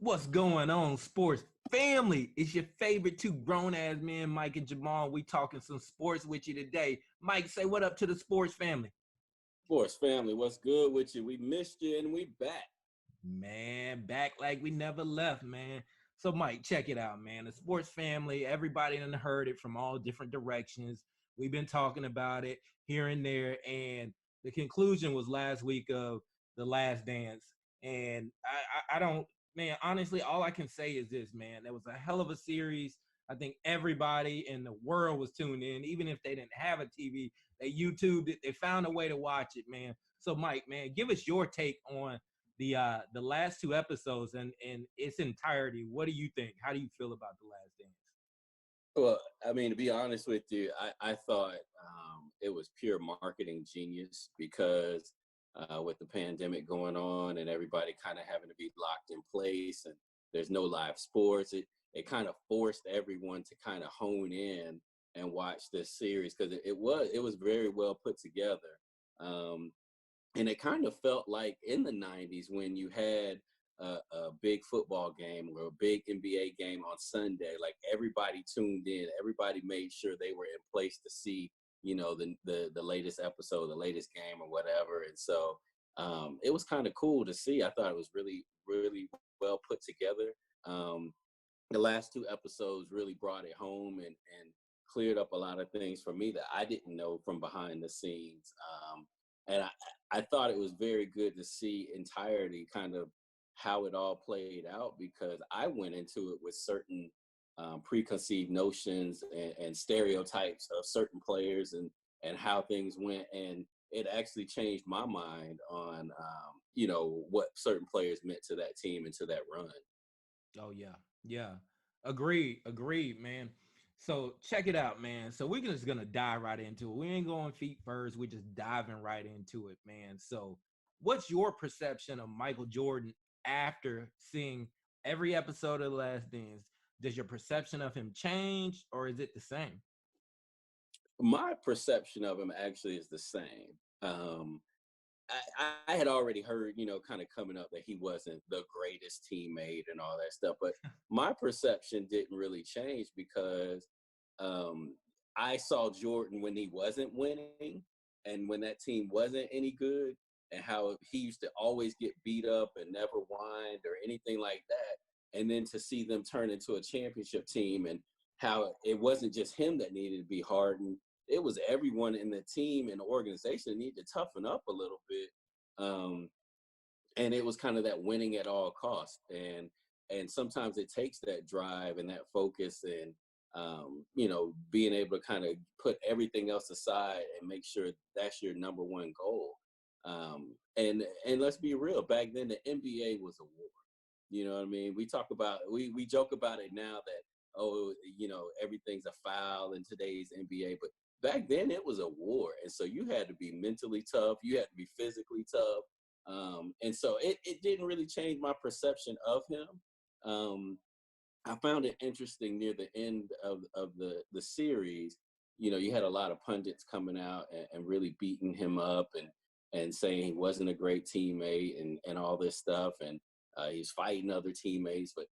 What's going on, sports family? It's your favorite two grown ass men, Mike and Jamal. We talking some sports with you today. Mike, say what up to the sports family. Sports family, what's good with you? We missed you and we back. Man, back like we never left, man. So, Mike, check it out, man. The sports family, everybody done heard it from all different directions. We've been talking about it here and there, and the conclusion was last week of The Last Dance. And I don't, man, honestly, all I can say is this, man. That was a hell of a series. I think everybody in the world was tuned in, even if they didn't have a TV. They YouTubed it. They found a way to watch it, man. So, Mike, man, give us your take on the last two episodes and in its entirety. What do you think? How do you feel about The Last Dance? Well, I mean, to be honest with you, I thought it was pure marketing genius because with the pandemic going on and everybody kind of having to be locked in place and there's no live sports, it kind of forced everyone to kind of hone in and watch this series because it was very well put together. Um, and it kind of felt like in the 90s when you had a big football game or a big NBA game on Sunday, like everybody tuned in, everybody made sure they were in place to see, the latest episode, the latest game or whatever. And so it was kind of cool to see. I thought it was really, really well put together. Um, the last two episodes really brought it home and cleared up a lot of things for me that I didn't know from behind the scenes. And I thought it was very good to see entirety kind of how it all played out because I went into it with certain preconceived notions and stereotypes of certain players and how things went. And it actually changed my mind on, what certain players meant to that team and to that run. Oh yeah, yeah. Agreed, man. So check it out, man. So we're just gonna dive right into it. We ain't going feet first. We're just diving right into it, man. So, what's your perception of Michael Jordan after seeing every episode of The Last Dance? Does your perception of him change, or is it the same? My perception of him actually is the same. I had already heard, kind of coming up that he wasn't the greatest teammate and all that stuff. But my perception didn't really change because um, I saw Jordan when he wasn't winning and when that team wasn't any good and how he used to always get beat up and never whined or anything like that. And then to see them turn into a championship team and how it wasn't just him that needed to be hardened, it was everyone in the team and the organization that needed to toughen up a little bit. Um, and it was kind of that winning at all costs. And sometimes it takes that drive and that focus and being able to kind of put everything else aside and make sure that's your number one goal. And let's be real, back then the NBA was a war. You know what I mean? We joke about it now that everything's a foul in today's NBA, but back then it was a war, and so you had to be mentally tough, you had to be physically tough, and so it didn't really change my perception of him. Um, I found it interesting near the end of the series. You had a lot of pundits coming out and really beating him up and saying he wasn't a great teammate and all this stuff, and he's fighting other teammates. But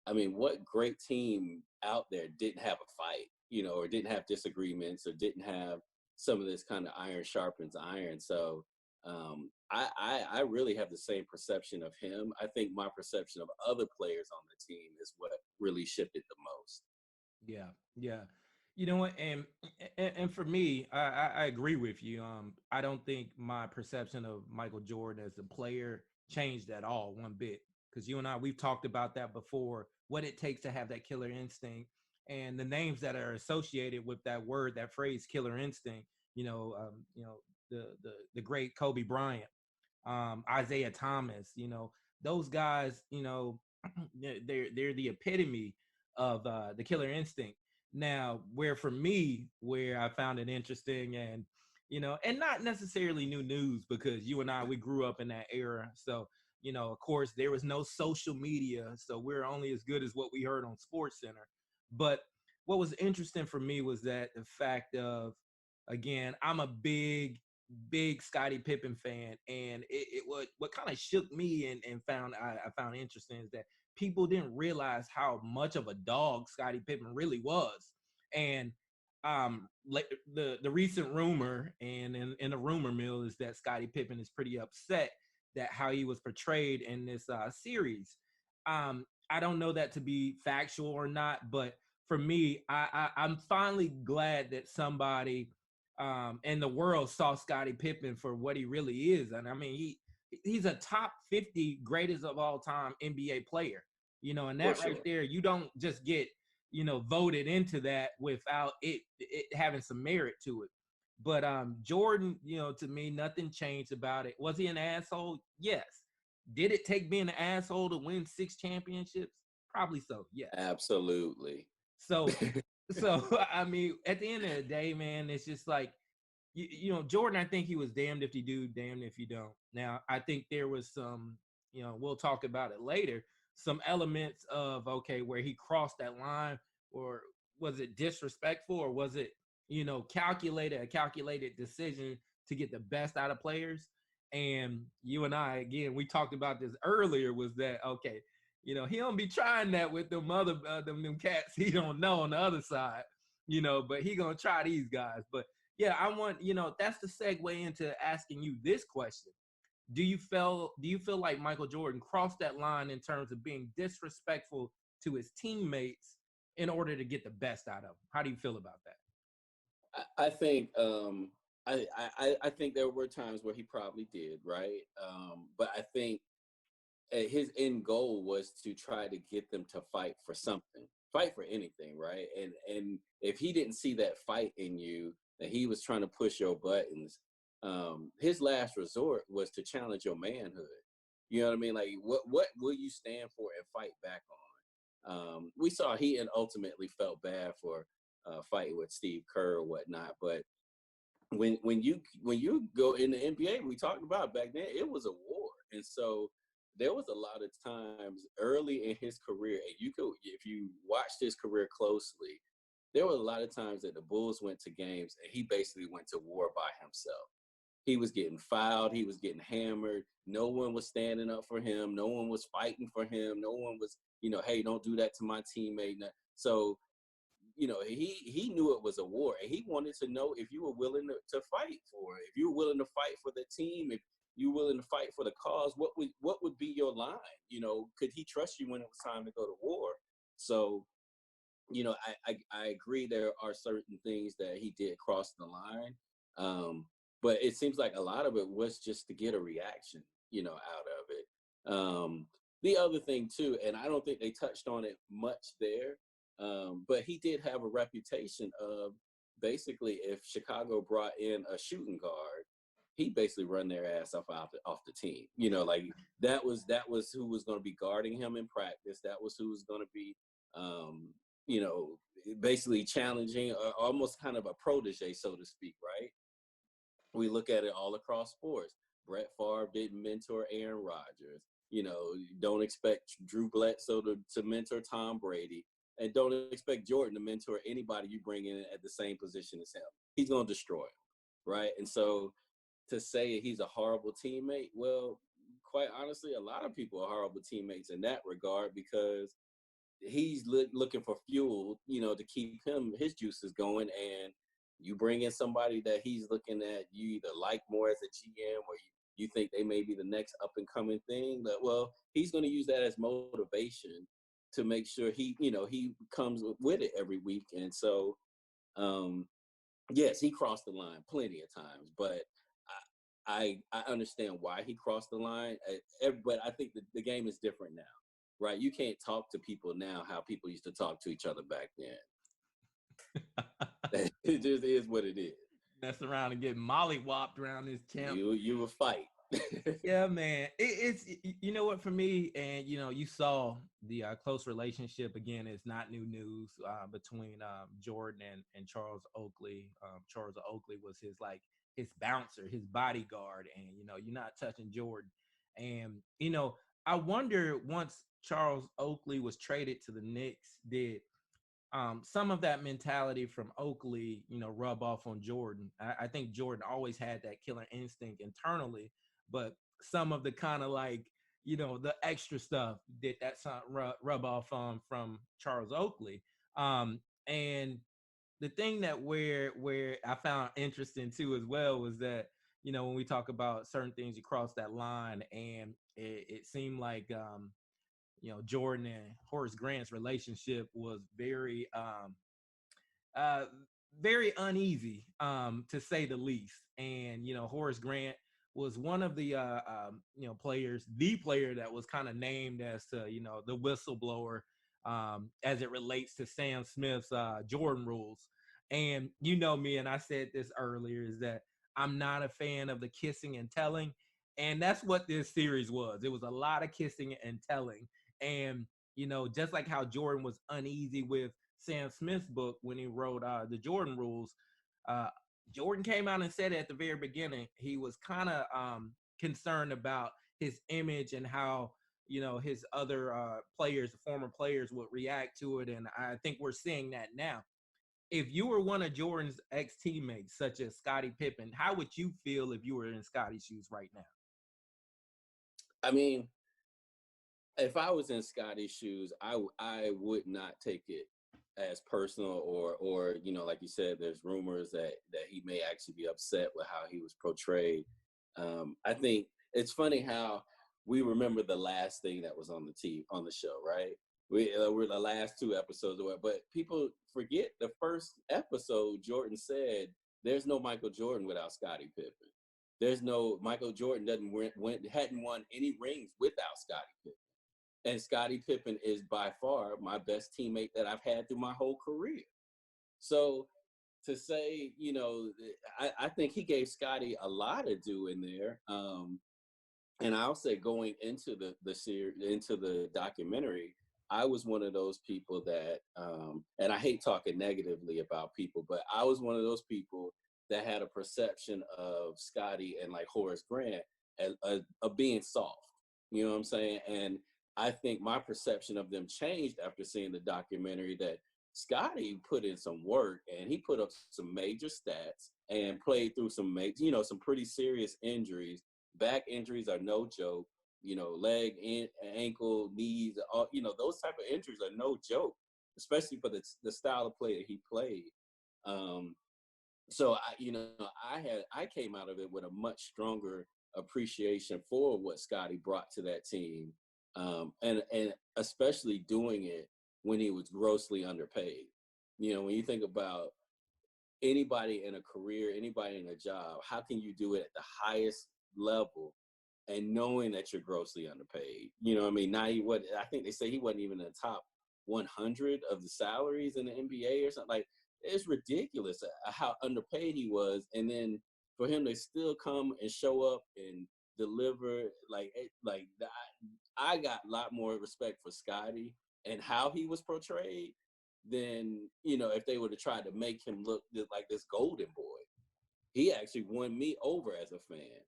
I mean, what great team out there didn't have a fight, or didn't have disagreements, or didn't have some of this kind of iron sharpens iron. So I really have the same perception of him. I think my perception of other players on the team is what really shifted the most. Yeah, yeah. You know what? And for me, I agree with you. I don't think my perception of Michael Jordan as a player changed at all one bit. Because you and I, we've talked about that before. What it takes to have that killer instinct, and the names that are associated with that word, that phrase, killer instinct. The great Kobe Bryant, Isaiah Thomas. Those guys. They're the epitome of the killer instinct. Now, where for me, where I found it interesting and and not necessarily new news because you and I we grew up in that era. So, of course, there was no social media, so we're only as good as what we heard on Sports Center. But what was interesting for me was that the fact of again, I'm a big Scottie Pippen fan, and what kind of shook me and found I found interesting is that people didn't realize how much of a dog Scottie Pippen really was. And like the recent rumor and in the rumor mill is that Scottie Pippen is pretty upset that how he was portrayed in this series. I don't know that to be factual or not, but for me, I'm finally glad that somebody in the world saw Scottie Pippen for what he really is. And I mean, he's a top 50 greatest of all time NBA player. And For that right sure. there, you don't just get voted into that without it having some merit to it. But Jordan, to me, nothing changed about it. Was he an asshole? Yes. Did it take being an asshole to win 6 championships? Probably so. Yes. Absolutely. So, so I mean, at the end of the day, man, it's just like Jordan. I think he was damned if you do, damned if you don't. Now, I think there was some, we'll talk about it later. Some elements of okay, where he crossed that line, or was it disrespectful, or was it a calculated decision to get the best out of players? And you and I, again, we talked about this earlier. Was that okay? He don't be trying that with them other them cats he don't know on the other side, but he gonna try these guys. But yeah, I want, that's the segue into asking you this question. Do you feel like Michael Jordan crossed that line in terms of being disrespectful to his teammates in order to get the best out of them? How do you feel about that? I think I think there were times where he probably did, right? But I think his end goal was to try to get them to fight for anything, right? And if he didn't see that fight in you, that he was trying to push your buttons, his last resort was to challenge your manhood. You know what I mean? Like, what will you stand for and fight back on? We saw he and ultimately felt bad for fighting with Steve Kerr or whatnot, but when you go in the NBA, we talked about back then, it was a war, and so there was a lot of times early in his career, and you could, if you watched his career closely, there were a lot of times that the Bulls went to games and he basically went to war by himself. He was getting fouled, he was getting hammered. No one was standing up for him. No one was fighting for him. No one was, hey, don't do that to my teammate. So he knew it was a war, and he wanted to know if you were willing to fight for it, if you were willing to fight for the team, if you were willing to fight for the cause. What would be your line? Could he trust you when it was time to go to war? So I agree there are certain things that he did cross the line, but it seems like a lot of it was just to get a reaction, out of it. The other thing too, and I don't think they touched on it much there, but he did have a reputation of basically if Chicago brought in a shooting guard, he basically run their ass off the team. Like that was who was going to be guarding him in practice. That was who was going to be um, you know, basically challenging, almost kind of a protege, so to speak, right? We look at it all across sports. Brett Favre didn't mentor Aaron Rodgers. Don't expect Drew Bledsoe to mentor Tom Brady. And don't expect Jordan to mentor anybody you bring in at the same position as him. He's going to destroy him, right? And so to say he's a horrible teammate, well, quite honestly, a lot of people are horrible teammates in that regard because he's looking for fuel, to keep his juices going. And you bring in somebody that he's looking at, you either like more as a GM or you think they may be the next up and coming thing. That well, he's going to use that as motivation to make sure he comes with it every week. And so, yes, he crossed the line plenty of times, but I understand why he crossed the line. But I think the game is different now, right? You can't talk to people now how people used to talk to each other back then. It just is what it is. Mess around and get mollywopped around this champ. You will fight. Yeah, man. It's you know what, for me, and you saw the close relationship again. It's not new news between Jordan and Charles Oakley. Charles Oakley was his bouncer, his bodyguard, and you're not touching Jordan. And I wonder, once Charles Oakley was traded to the Knicks, did some of that mentality from Oakley, rub off on Jordan? I think Jordan always had that killer instinct internally, but some of the kind of like, the extra stuff that some rub off on from Charles Oakley. And the thing that where I found interesting too as well was that when we talk about certain things across that line, and it seemed like Jordan and Horace Grant's relationship was uh, very uneasy, to say the least. And Horace Grant was one of the players, the player that was kind of named as to the whistleblower, as it relates to Sam Smith's Jordan rules. And me, and I said this earlier, is that I'm not a fan of the kissing and telling, and that's what this series was. It was a lot of kissing and telling, and just like how Jordan was uneasy with Sam Smith's book when he wrote the Jordan Rules. Uh, Jordan came out and said at the very beginning he was kind of concerned about his image and how his other players, former players, would react to it, and I think we're seeing that now. If you were one of Jordan's ex teammates, such as Scottie Pippen, how would you feel if you were in Scottie's shoes right now? I mean, if I was in Scotty's shoes, I would not take it as personal, or like you said, there's rumors that he may actually be upset with how he was portrayed. I think it's funny how we remember the last thing that was on the on the show, right? We're the last two episodes away, but people forget the first episode. Jordan said, "There's no Michael Jordan without Scottie Pippen. There's no Michael Jordan hadn't won any rings without Scottie Pippen." And Scottie Pippen is by far my best teammate that I've had through my whole career. So to say, I think he gave Scottie a lot to do in there. And I'll say, going into the series, into the documentary, I was one of those people that, and I hate talking negatively about people, but I was one of those people that had a perception of Scottie and like Horace Grant as of being soft. You know what I'm saying? And I think my perception of them changed after seeing the documentary, that Scottie put in some work and he put up some major stats and played through some pretty serious injuries. Back injuries are no joke. Leg, ankle, knees, all, those type of injuries are no joke, especially for the style of play that he played. Um, so I came out of it with a much stronger appreciation for what Scottie brought to that team, and especially doing it when he was grossly underpaid. When you think about anybody in a career, anybody in a job, how can you do it at the highest level and knowing that you're grossly underpaid? I mean, now I think they say he wasn't even in the top 100 of the salaries in the NBA or something. Like, it's ridiculous how underpaid he was, and then for him to still come and show up and deliver, I got a lot more respect for Scottie and how he was portrayed than if they would have tried to make him look like this golden boy. He actually won me over as a fan.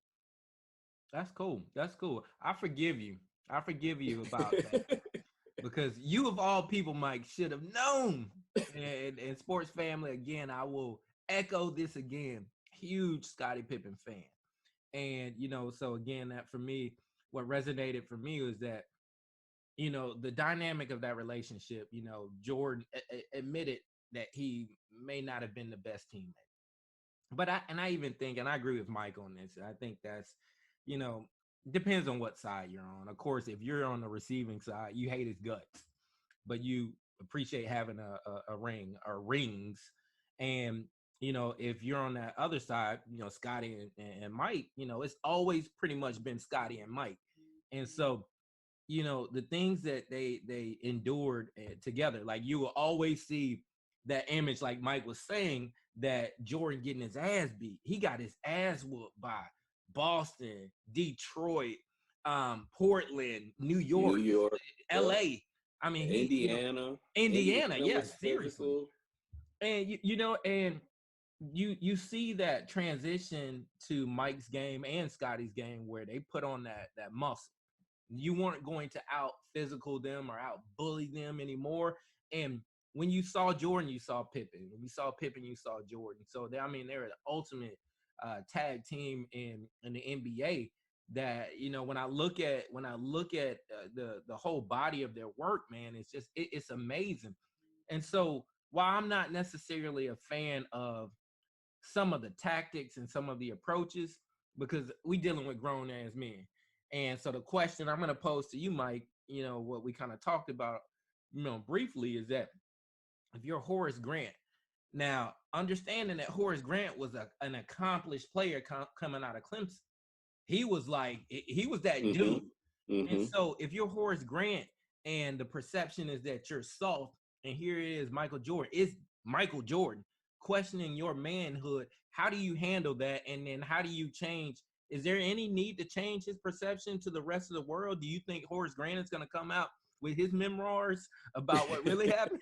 That's cool. That's cool. I forgive you. I forgive you about that, because you of all people, Mike, should have known. And sports family, again, I will echo this again. Huge Scottie Pippen fan. And so again, that for me, what resonated for me was that the dynamic of that relationship. Jordan admitted that he may not have been the best teammate, but I even think, and I agree with Mike on this, I think that's you know depends on what side you're on. Of course, if you're on the receiving side, you hate his guts, but you appreciate having a ring or rings. And if you're on that other side, Scottie and Mike, it's always pretty much been Scottie and Mike. And so the things that they endured together, like you will always see that image, like Mike was saying, that Jordan getting his ass beat. He got his ass whooped by Boston, Detroit, Portland, New New York, York, yep. LA. I mean, he Indiana. Indiana, Indiana yes, was seriously. physical. And and you see that transition to Mike's game and Scotty's game, where they put on that muscle. You weren't going to out physical them or out bully them anymore. And when you saw Jordan, you saw Pippen. When you saw Pippen, you saw Jordan. So I mean, they're the ultimate tag team in the NBA. that, you know, when I look at the whole body of their work, man, it's amazing. And so while I'm not necessarily a fan of some of the tactics and some of the approaches, because we dealing with grown ass men. And so the question I'm going to pose to you, Mike, you know, what we kind of talked about, you know, briefly, is that if you're Horace Grant, now understanding that Horace Grant was an accomplished player coming out of Clemson, he was like, he was that Mm-hmm. dude. And Mm-hmm. so if you're Horace Grant and the perception is that you're soft, and here it is, Michael Jordan questioning your manhood, how do you handle that? And then how do you change? Is there any need to change his perception to the rest of the world? Do you think Horace Grant is going to come out with his memoirs about what really happened?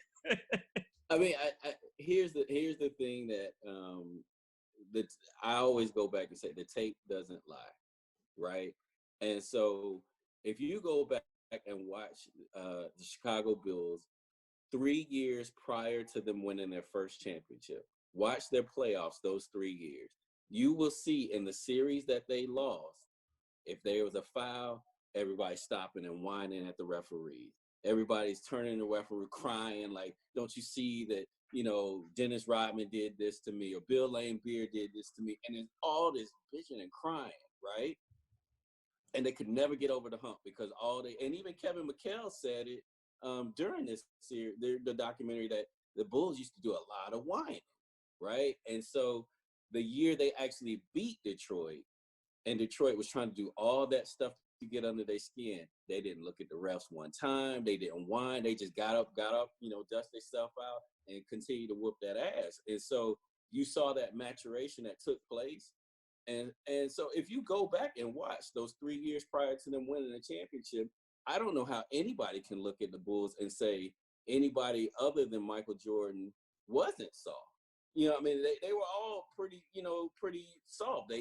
I mean, here's the thing that that I always go back and say the tape doesn't lie, right? And so if you go back and watch the Chicago Bulls 3 years prior to them winning their first championship, watch their playoffs those 3 years, you will see in the series that they lost, if there was a foul, everybody's stopping and whining at the referees. Everybody's turning the referee, crying like, "Don't you see that? You know, Dennis Rodman did this to me, or Bill Lane Beer did this to me," and it's all this bitching and crying, right? And they could never get over the hump because and even Kevin McHale said it during this series, the documentary, that the Bulls used to do a lot of whining, right? And so the year they actually beat Detroit, and Detroit was trying to do all that stuff to get under their skin, they didn't look at the refs one time. They didn't whine. They just got up, you know, dust themselves out and continued to whoop that ass. And so you saw that maturation that took place. And so if you go back and watch those 3 years prior to them winning the championship, I don't know how anybody can look at the Bulls and say anybody other than Michael Jordan wasn't soft. You know, I mean, they were all pretty, you know, pretty soft.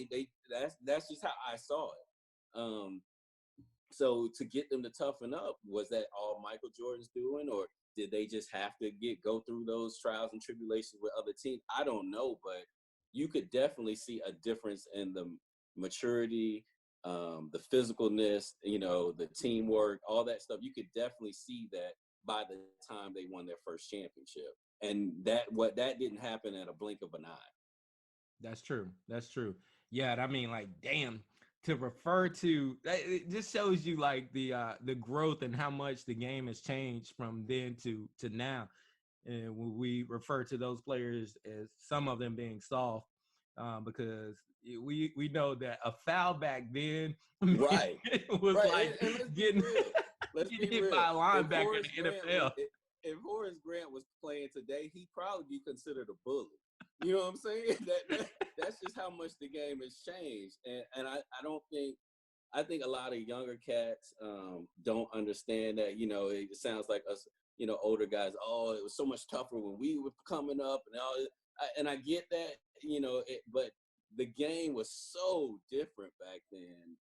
That's just how I saw it. So to get them to toughen up, was that all Michael Jordan's doing, or did they just have to go through those trials and tribulations with other teams? I don't know, but you could definitely see a difference in the maturity, the physicalness, you know, the teamwork, all that stuff. You could definitely see that by the time they won their first championship, and that didn't happen at a blink of an eye. That's true. That's true. Yeah, I mean, like, damn, to refer to it just shows you like the growth and how much the game has changed from then to now. And when we refer to those players as some of them being soft, because we know that a foul back then Right, was right, like and let's be getting real. Let's getting be hit real. by a If linebacker Horace in the Grant was NFL. if Horace Grant was playing today, he'd probably be considered a bully. You know what I'm saying? That's just how much the game has changed. And I don't think I think a lot of younger cats don't understand that. You know, it sounds like us, you know, older guys. Oh, it was so much tougher when we were coming up, and all. And I get that, you know, but the game was so different back then.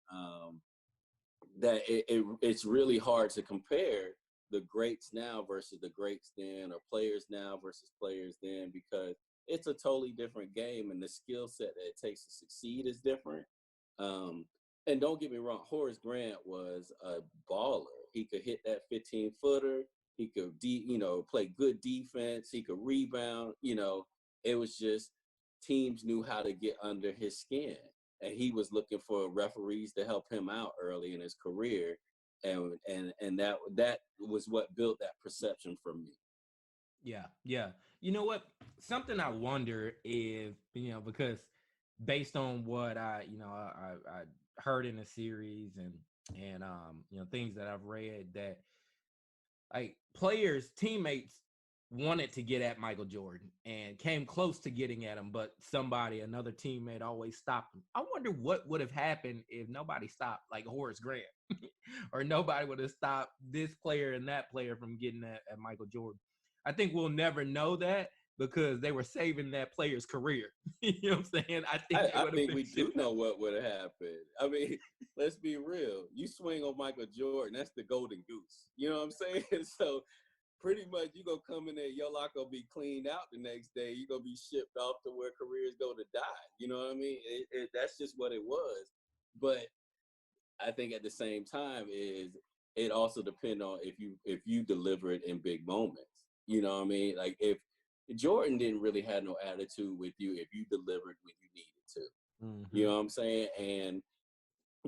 That it's really hard to compare the greats now versus the greats then, or players now versus players then, because it's a totally different game, and the skill set that it takes to succeed is different. Um, and don't get me wrong, Horace Grant was a baller. He could hit that 15-footer. He could, you know, play good defense. He could rebound. You know, it was just teams knew how to get under his skin, and he was looking for referees to help him out early in his career, and that was what built that perception for me. Yeah, yeah. You know what? Something I wonder if, you know, because based on what I heard in the series and you know, things that I've read, that like players, teammates wanted to get at Michael Jordan and came close to getting at him, but another teammate always stopped him. I wonder what would have happened if nobody stopped like Horace Grant or nobody would have stopped this player and that player from getting at Michael Jordan. I think we'll never know that because they were saving that player's career. You know what I'm saying? I think they I would have think been we shit. do know what would have happened. I mean, let's be real. You swing on Michael Jordan, that's the golden goose. You know what I'm saying? So pretty much you gonna come in there, your lock gonna be cleaned out the next day. You're gonna be shipped off to where careers go to die. You know what I mean? That's just what it was. But I think at the same time is it also depends on if you deliver it in big moments. You know what I mean? Like if Jordan didn't really have no attitude with you if you delivered when you needed to. You Mm-hmm. know what I'm saying? And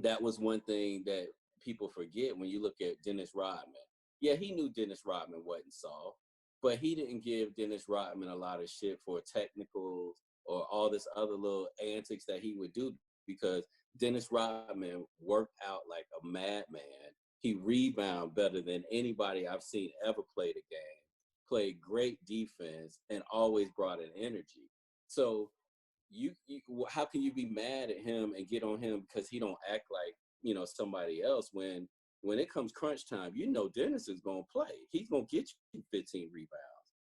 that was one thing that people forget when you look at Dennis Rodman. Yeah, he knew Dennis Rodman wasn't soft, but he didn't give Dennis Rodman a lot of shit for technicals or all this other little antics that he would do because Dennis Rodman worked out like a madman. He rebounded better than anybody I've seen ever play the game. Played great defense and always brought an energy. So how can you be mad at him and get on him because he don't act like somebody else when it comes crunch time, Dennis is gonna play. He's gonna get you 15 rebounds.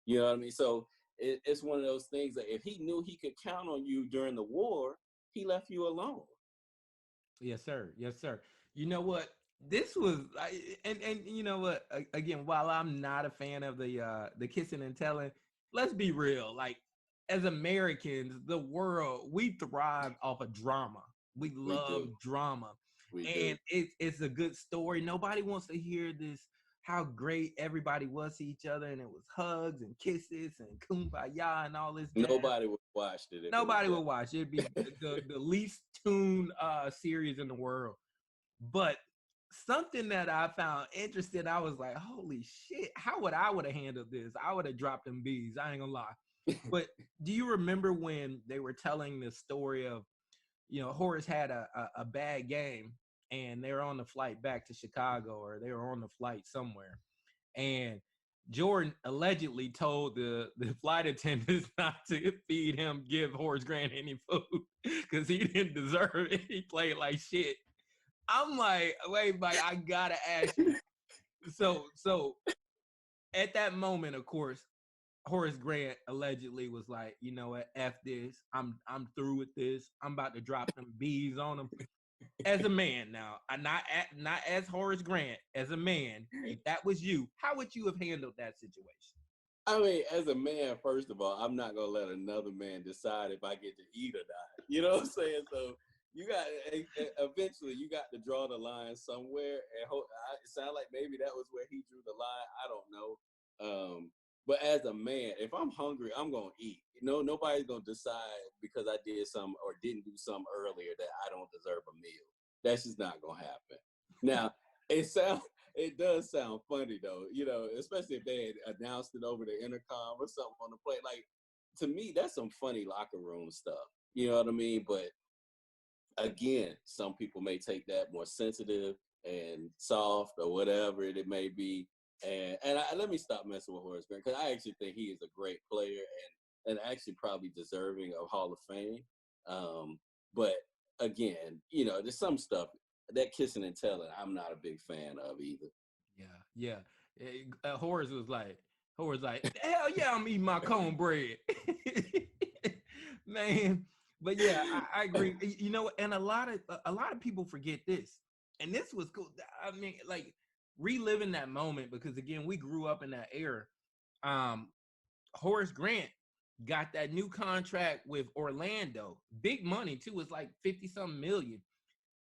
You know what I mean? So it's one of those things that if he knew he could count on you during the war, he left you alone. Yes, sir. Yes, sir. You know what? This was and you know what? Again, while I'm not a fan of the kissing and telling, let's be real. Like as Americans, the world we thrive off of drama. We We do. love drama, We do. and it's a good story. Nobody wants to hear this. How great everybody was to each other, and it was hugs and kisses and kumbaya and all this jazz. Nobody would watch it if it was Nobody just would watch. It'd be the least tuned series in the world. But something that I found interesting, I was like, holy shit, how would have handled this? I would have dropped them bees. I ain't gonna lie. But do you remember when they were telling the story of, Horace had a bad game and they were on the flight back to Chicago or they were on the flight somewhere and Jordan allegedly told the flight attendants not to give Horace Grant any food because he didn't deserve it. He played like shit. I'm like, wait, Mike, I gotta ask you. So at that moment, of course, Horace Grant allegedly was like, you know what, F this. I'm through with this. I'm about to drop them bees on him. As a man now, not as Horace Grant, as a man, if that was you, how would you have handled that situation? I mean, as a man, first of all, I'm not gonna let another man decide if I get to eat or not. You know what I'm saying? So you got eventually you got to draw the line somewhere, and it sounds like maybe that was where he drew the line. I don't know. But as a man, if I'm hungry, I'm gonna eat. Nobody's gonna decide because I did something or didn't do something earlier that I don't deserve a meal. That's just not gonna happen. Now, it sounds it does sound funny though, especially if they had announced it over the intercom or something on the plane. Like to me, that's some funny locker room stuff. You know what I mean? But again, some people may take that more sensitive and soft or whatever it may be. And let me stop messing with Horace Grant because I actually think he is a great player and actually probably deserving of Hall of Fame. But again, there's some stuff that kissing and telling I'm not a big fan of either. Yeah, yeah. Horace was like, hell yeah, I'm eating my cornbread, man. But yeah, I agree. You know, and a lot of people forget this, and this was cool. I mean, like reliving that moment because again, we grew up in that era. Um, Horace Grant got that new contract with Orlando, big money too. It's like 50 something million,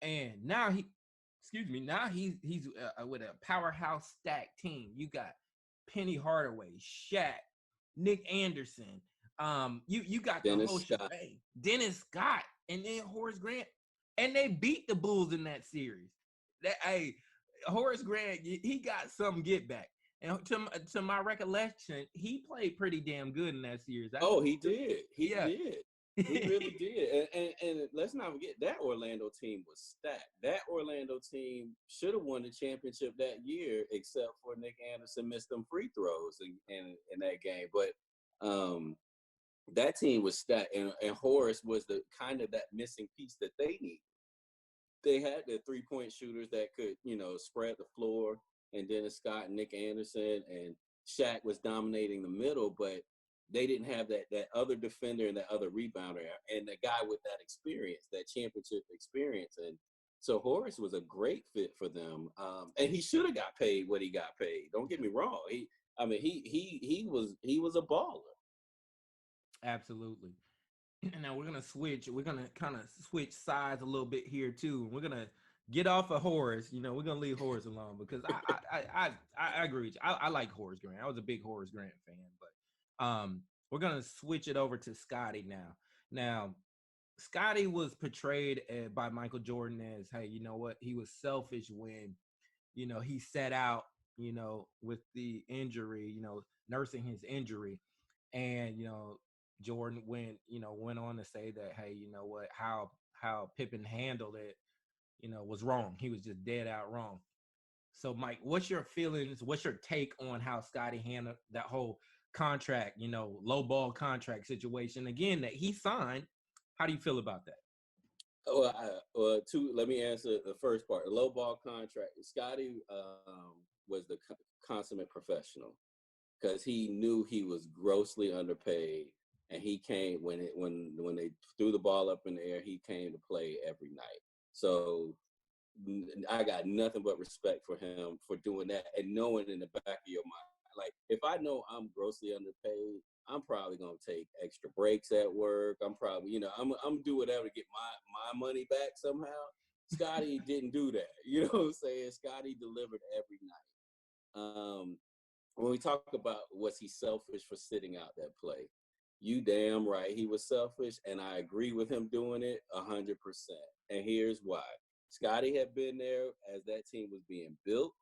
and now he's with a powerhouse stack team. You got Penny Hardaway, Shaq, Nick Anderson. You got the Dennis whole Scott. shebang. Dennis Scott, and then Horace Grant, and they beat the Bulls in that series. Hey, Horace Grant, he got some get back. And to my recollection, he played pretty damn good in that series. I Oh, think, he did. He yeah. did. He really did. And let's not forget that Orlando team was stacked. That Orlando team should have won the championship that year, except for Nick Anderson missed them free throws in that game. But that team was stacked, and Horace was the kind of that missing piece that they need. They had the 3-point shooters that could, spread the floor, and Dennis Scott and Nick Anderson and Shaq was dominating the middle, but they didn't have that other defender and that other rebounder and the guy with that experience, that championship experience. And so Horace was a great fit for them, and he should have got paid what he got paid. Don't get me wrong. He was a baller. Absolutely. Now we're gonna switch. We're gonna kind of switch sides a little bit here too. We're gonna get off of Horace. You know, we're gonna leave Horace alone because I agree with you. I like Horace Grant. I was a big Horace Grant fan, but we're gonna switch it over to Scotty now. Now, Scotty was portrayed by Michael Jordan as, hey, you know what? He was selfish when, you know, he set out, you know, with the injury, you know, nursing his injury, and you know, Jordan went on to say that, hey, you know what? How Pippen handled it, you know, was wrong. He was just dead out wrong. So, Mike, what's your feelings? What's your take on how Scotty handled that whole contract, you know, low ball contract situation again that he signed? How do you feel about that? Let me answer the first part. The low ball contract. Scotty was the consummate professional because he knew he was grossly underpaid, and he came when they threw the ball up in the air. He came to play every night. So I got nothing but respect for him for doing that and knowing in the back of your mind, like if I know I'm grossly underpaid, I'm probably gonna take extra breaks at work. I'm probably, I'm do whatever to get my money back somehow. Scotty didn't do that. You know what I'm saying? Scotty delivered every night. When we talk about was he selfish for sitting out that play, you damn right he was selfish, and I agree with him doing it 100%. And here's why: Scotty had been there as that team was being built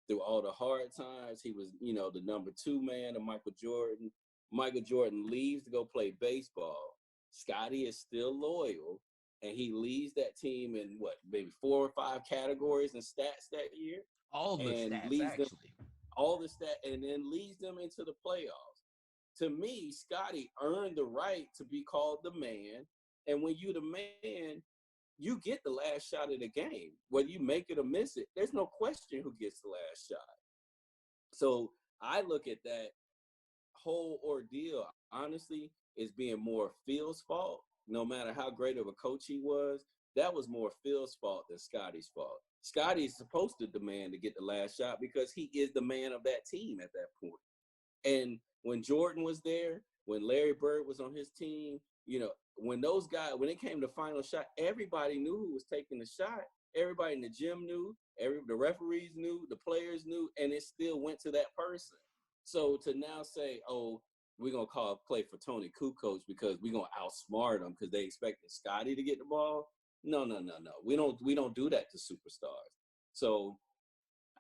through all the hard times. He was, the number two man of Michael Jordan. Michael Jordan leaves to go play baseball. Scotty is still loyal, and he leads that team in what, maybe 4 or 5 categories and stats that year, All the and stats, leads them actually. all the stat, and then leads them into the playoffs. To me, Scotty earned the right to be called the man, and when you the man, you get the last shot of the game. Whether you make it or miss it, there's no question who gets the last shot. So I look at that whole ordeal, honestly, as being more Phil's fault. No matter how great of a coach he was, that was more Phil's fault than Scotty's fault. Scotty is supposed to demand to get the last shot because he is the man of that team at that point. And when Jordan was there, when Larry Bird was on his team, when those guys, when it came to final shot, everybody knew who was taking the shot. Everybody in the gym knew, the referees knew, the players knew, and it still went to that person. So to now say, oh, we're gonna call a play for Tony Kukoc because we're gonna outsmart them because they expected Scotty to get the ball. No, no, no, no. We don't do that to superstars. So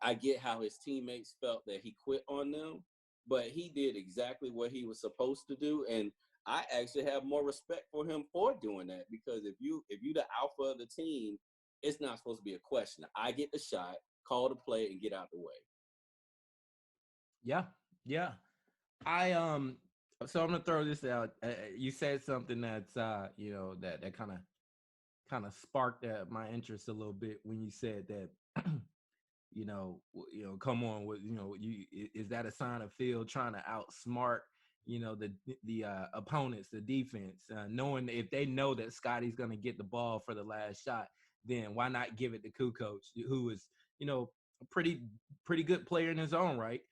I get how his teammates felt that he quit on them, but he did exactly what he was supposed to do. And I actually have more respect for him for doing that because if you the alpha of the team, it's not supposed to be a question. I get the shot, call the play, and get out the way. Yeah, yeah. I So I'm gonna throw this out. You said something that's you know, that kind of sparked my interest a little bit when you said that. Come on, is that a sign of Phil trying to outsmart, the opponents, the defense, knowing if they know that Scotty's going to get the ball for the last shot, then why not give it to Kukoc, who is, a pretty good player in his own right.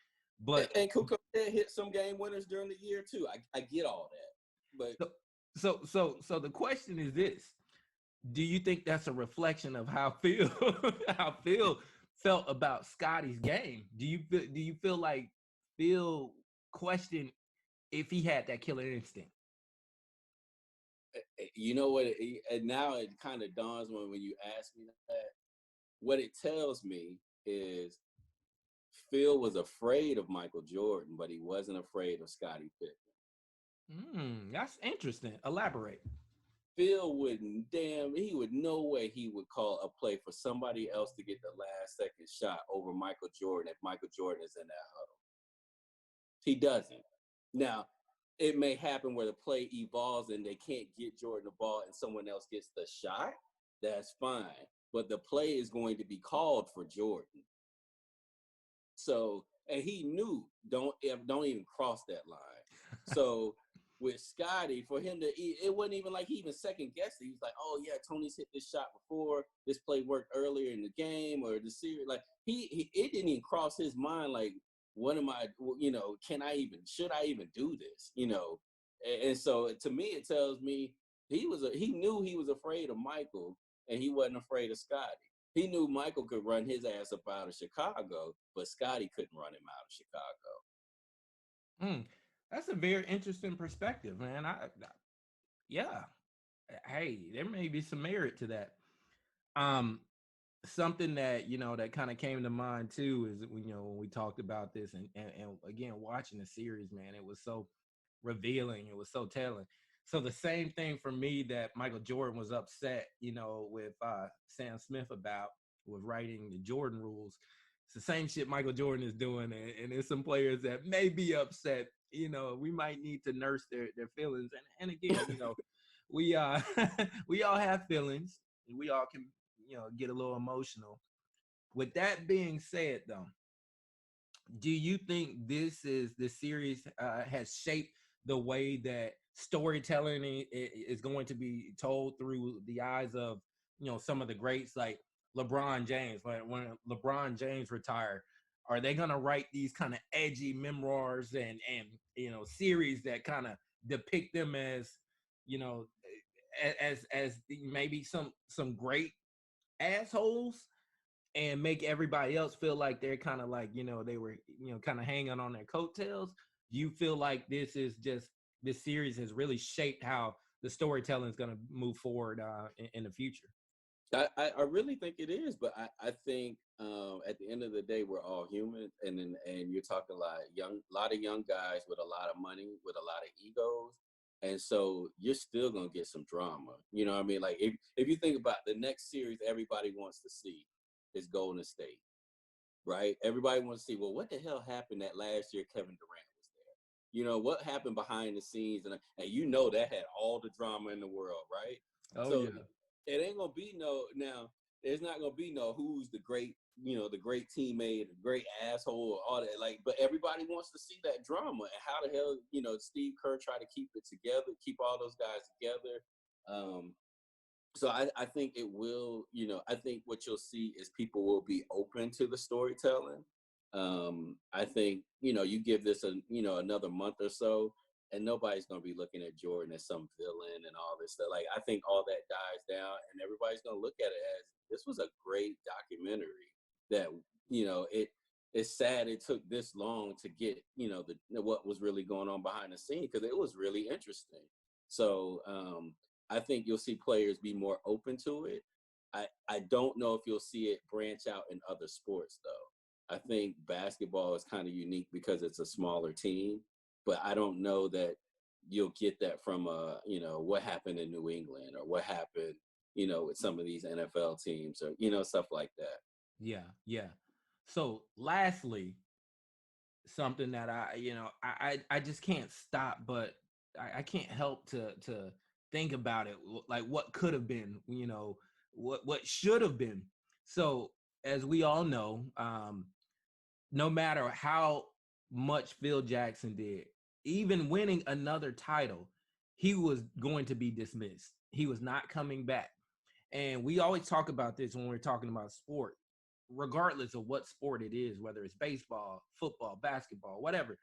But And Kukoc did hit some game winners during the year too. I get all that, but so so the question is this: do you think that's a reflection of how Phil how Phil felt about Scotty's game? Do you feel like Phil questioned if he had that killer instinct? you know what? And now it kind of dawns when you ask me that. What it tells me is Phil was afraid of Michael Jordan, but he wasn't afraid of Scottie Pippen. That's interesting. Elaborate. Phil wouldn't, he would no way he would call a play for somebody else to get the last second shot over Michael Jordan if Michael Jordan is in that huddle. He doesn't. Now, it may happen where the play evolves and they can't get Jordan the ball and someone else gets the shot. That's fine. But the play is going to be called for Jordan. So, and he knew don't even cross that line. So with Scotty, for him to, it wasn't even like he even second guessed it. He was like, oh yeah, Tony's hit this shot before. This play worked earlier in the game or the series. Like he it didn't even cross his mind. Like, what am I? Should I even do this? And so to me, it tells me he knew he was afraid of Michael and he wasn't afraid of Scotty. He knew Michael could run his ass up out of Chicago, but Scotty couldn't run him out of Chicago. Mm, that's a very interesting perspective, man. Yeah. Hey, there may be some merit to that. Um, Something that that kind of came to mind too is when we talked about this and again watching the series, man, it was so revealing, it was so telling. So the same thing for me that Michael Jordan was upset with Sam Smith about with writing the Jordan rules. It's the same shit Michael Jordan is doing, and there's some players that may be upset. We might need to nurse their feelings, and again, we we all have feelings, we all can get a little emotional. With that being said, though, do you think this series has shaped the way that storytelling is going to be told through the eyes of some of the greats like LeBron James? When LeBron James retired, are they going to write these kind of edgy memoirs and series that kind of depict them as you know as maybe some great assholes, and make everybody else feel like they're kind of like they were kind of hanging on their coattails? Do you feel like this series has really shaped how the storytelling is going to move forward in the future? I really think it is, but I think at the end of the day, we're all human, and you're talking a lot of young guys with a lot of money, with a lot of egos, and so you're still gonna get some drama. You know what I mean? Like if you think about the next series, everybody wants to see is Golden State, right? Everybody wants to see, well, what the hell happened that last year Kevin Durant was there? You know what happened behind the scenes, and that had all the drama in the world, right? Oh So yeah. it ain't gonna be no now. There's not gonna be no who's the great, the great teammate, the great asshole, or all that. Like, but everybody wants to see that drama. And how the hell, Steve Kerr tried to keep it together, keep all those guys together. So I think it will, I think what you'll see is people will be open to the storytelling. I think, you give this another month or so, and nobody's going to be looking at Jordan as some villain and all this stuff. Like, I think all that dies down, and everybody's going to look at it as this was a great documentary that, it's sad it took this long to get, what was really going on behind the scene, because it was really interesting. So, I think you'll see players be more open to it. I don't know if you'll see it branch out in other sports, though. I think basketball is kind of unique because it's a smaller team, but I don't know that you'll get that from what happened in New England, or what happened, with some of these NFL teams, or stuff like that. Yeah, yeah. So lastly, something that I just can't stop, but I can't help to think about it, like what could have been, what should have been. So as we all know, no matter how much Phil Jackson did, even winning another title, he was going to be dismissed. He was not coming back. And we always talk about this when we're talking about sport, regardless of what sport it is, whether it's baseball, football, basketball, whatever,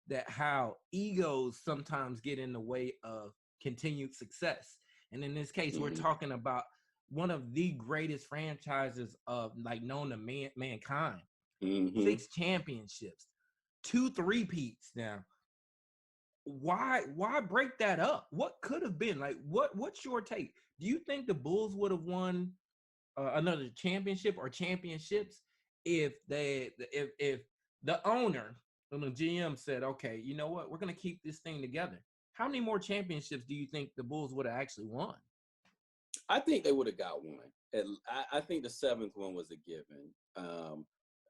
that how egos sometimes get in the way of continued success. And in this case, we're Mm-hmm. talking about one of the greatest franchises of like known to mankind. Mm-hmm. 6 championships, 2 3-peats. Now, why break that up? What could have been? Like, what's your take? Do you think the Bulls would have won another championship or championships if if the owner and the GM said, okay, you know what, we're gonna keep this thing together? How many more championships do you think the Bulls would have actually won? I think they would have got one. I think the seventh one was a given.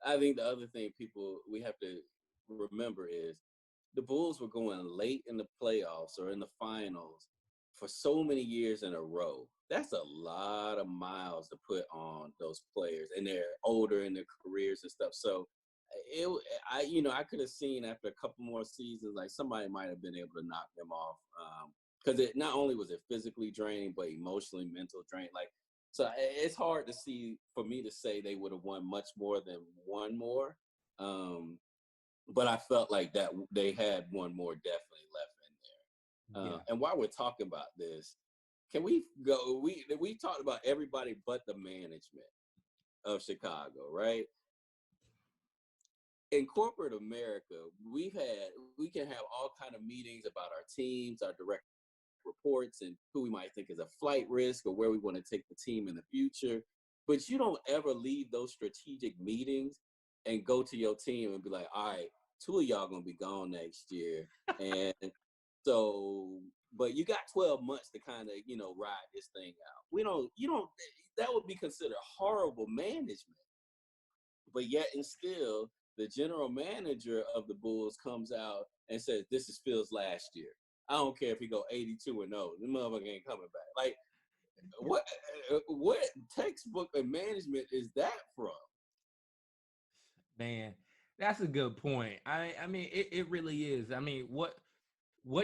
I think the other thing we have to remember is the Bulls were going late in the playoffs or in the finals for so many years in a row. That's a lot of miles to put on those players, and they're older in their careers and stuff. So it, I could have seen after a couple more seasons, like somebody might have been able to knock them off. Because it not only was it physically draining, but emotionally, mental drain. Like, so it's hard to see for me to say they would have won much more than one more. Um, but I felt like that they had one more definitely left in there. Yeah. And while we're talking about this, can we go? We talked about everybody but the management. of Chicago, right? In corporate America, we can have all kind of meetings about our teams, our direct reports, and who we might think is a flight risk or where we want to take the team in the future. But you don't ever leave those strategic meetings and go to your team and be like, all right, two of y'all gonna be gone next year. And so, but you got 12 months to kind of, ride this thing out. You don't, that would be considered horrible management. But yet and still, the general manager of the Bulls comes out and says, "This is Phil's last year. I don't care if he go 82-0. The motherfucker ain't coming back." Like, what textbook of management is that from? Man, that's a good point. I mean, it really is. I mean, what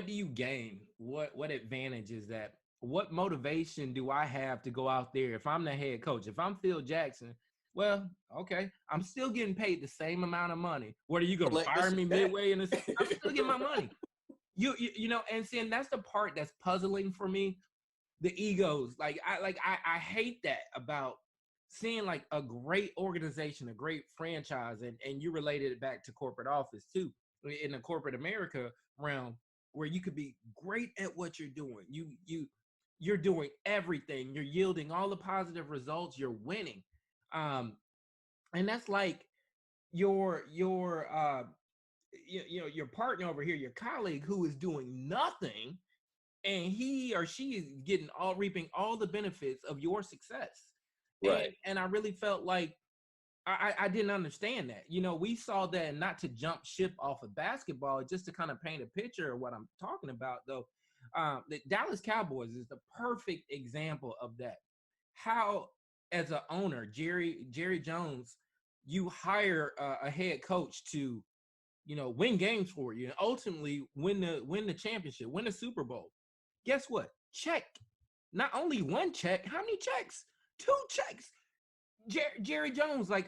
do you gain? What advantage is that? What motivation do I have to go out there if I'm the head coach? If I'm Phil Jackson, well, okay, I'm still getting paid the same amount of money. What are you gonna Collect fire this me shit back. midway in this? I'm still getting my money. You know, and seeing that's the part that's puzzling for me. The egos, I hate that about seeing like a great organization, a great franchise, and you related it back to corporate office too, in the corporate America realm, where you could be great at what you're doing. You're doing everything. You're yielding all the positive results. You're winning, um, and that's like your your partner over here, your colleague who is doing nothing, and he or she is getting all reaping all the benefits of your success. Right. And I really felt like I didn't understand that. You know, we saw that, not to jump ship off of basketball, just to kind of paint a picture of what I'm talking about though. The Dallas Cowboys is the perfect example of that. How, as an owner, Jerry Jones, you hire a head coach to, win games for you and ultimately win the championship, win the Super Bowl. Guess what? Check. Not only one check, how many checks? Two checks. Jerry Jones, I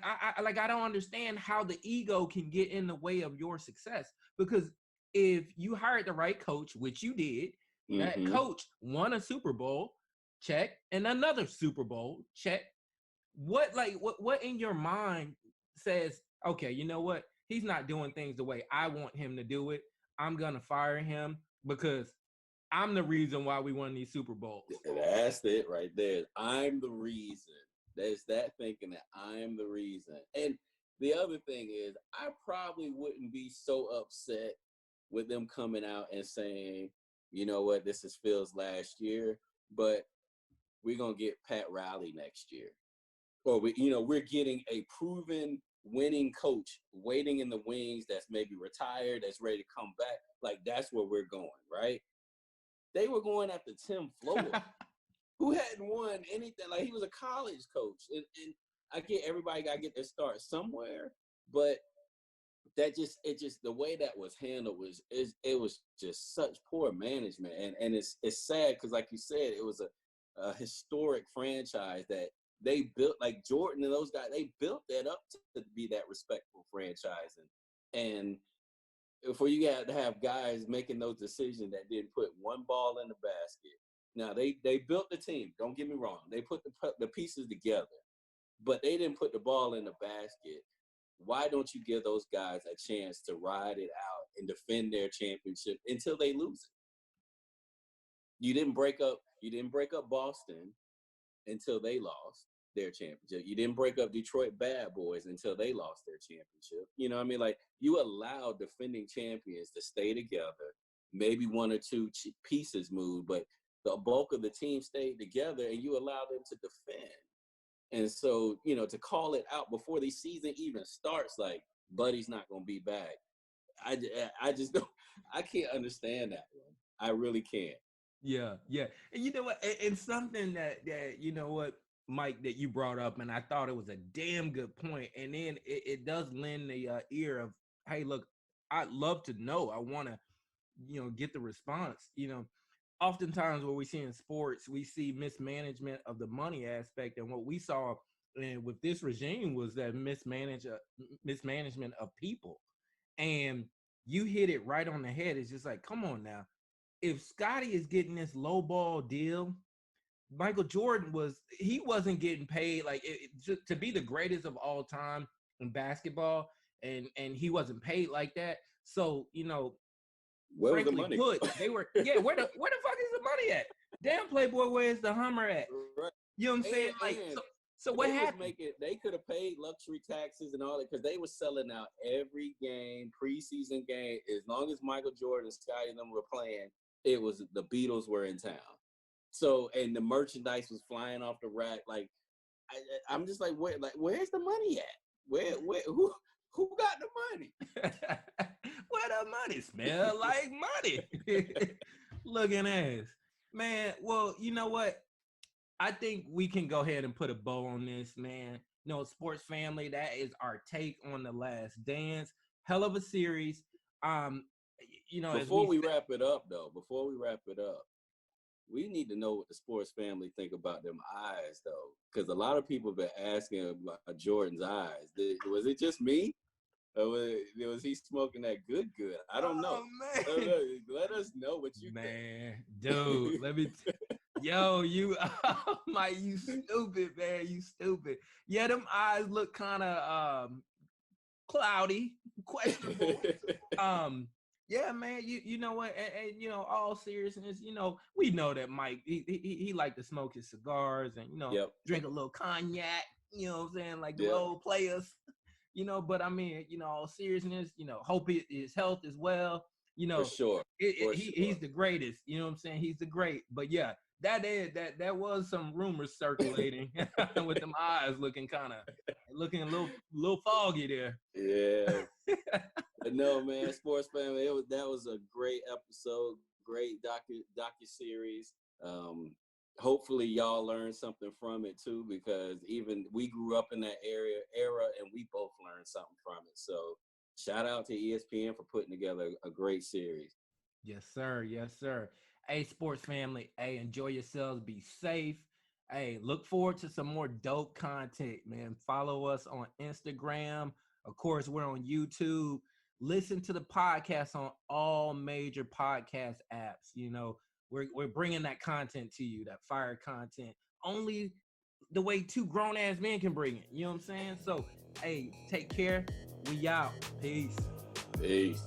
don't understand how the ego can get in the way of your success, because if you hired the right coach, which you did, that Mm-hmm. coach won a Super Bowl, check, and another Super Bowl, check. What in your mind says, okay, you know what? He's not doing things the way I want him to do it. I'm gonna fire him because I'm the reason why we won these Super Bowls. That's it right there. I'm the reason. There's that thinking that I'm the reason. And the other thing is, I probably wouldn't be so upset with them coming out and saying, you know what, this is Phil's last year, but we're gonna get Pat Riley next year. Or we're getting a proven winning coach waiting in the wings that's maybe retired, that's ready to come back. Like, that's where we're going, right? They were going after Tim Floyd, who hadn't won anything. Like, he was a college coach, and I get everybody got to get their start somewhere, but it just the way that was handled it was just such poor management, and it's sad because, like you said, it was a historic franchise that they built, like Jordan and those guys. They built that up to be that respectful franchise, and for you got to have guys making those decisions that didn't put one ball in the basket. Now they built the team. Don't get me wrong. They put the pieces together, but they didn't put the ball in the basket. Why don't you give those guys a chance to ride it out and defend their championship until they lose it? You didn't break up. You didn't break up Boston until they lost their championship. You didn't break up Detroit Bad Boys until they lost their championship. You know what I mean? Like, you allow defending champions to stay together. Maybe one or two pieces move, but the bulk of the team stayed together, and you allow them to defend. And so, to call it out before the season even starts, like, Buddy's not going to be back. I just don't, I can't understand that one. I really can't. Yeah, yeah. And you know what? It's something that you know what, Mike, that you brought up, and I thought it was a damn good point. And then it does lend the ear of, hey, look, I'd love to know. I want to, get the response. Oftentimes what we see in sports, we see mismanagement of the money aspect, and what we saw and with this regime was that mismanagement of people. And you hit it right on the head. It's just like, come on now, if Scotty is getting this low ball deal, Michael Jordan he wasn't getting paid like to be the greatest of all time in basketball, and he wasn't paid like that. So Where was the frankly money? put, they were where the fuck is the money at? Damn Playboy, where's the Hummer at? Right. You know what I'm saying? Like And so what they was happened? making, they could have paid luxury taxes and all that because they were selling out every game, preseason game. As long as Michael Jordan and Scottie and them were playing, it was the Beatles were in town. So, and the merchandise was flying off the rack. Like I'm just like, where's the money at? Who got the money? Where the money smell like money? Looking ass. Man, well, you know what? I think we can go ahead and put a bow on this, man. Sports family, that is our take on The Last Dance. Hell of a series. Um, as Before we we said, wrap it up, though, we need to know what the sports family think about them eyes, though, because a lot of people have been asking about Jordan's eyes. Was it just me, or was he smoking that good? I don't know. oh man, Let us know what you man, dude, yo, you stupid, man, you stupid. Yeah, them eyes look kind of cloudy, questionable. think. Yeah, man, you know what? And all seriousness, we know that Mike he like to smoke his cigars and Yep. drink a little cognac. You know what I'm saying? Like the Yep. old players. But I mean, all seriousness, hope his health as well. For sure. For sure. He's the greatest. You know what I'm saying? He's the great. But yeah, that was some rumors circulating with them eyes looking a little foggy there. Yeah. But no, man, sports family, that was a great episode, great docu series. Hopefully y'all learned something from it too, because even we grew up in that era, and we both learned something from it. So shout out to ESPN for putting together a great series. Yes, sir. Yes, sir. Hey, sports family. Hey, enjoy yourselves. Be safe. Hey, look forward to some more dope content, man. Follow us on Instagram. Of course, we're on YouTube. Listen to the podcast on all major podcast apps. We're bringing that content to you, that fire content, only the way two grown ass men can bring it. You know what I'm saying? So, hey, take care. We out. Peace. Peace.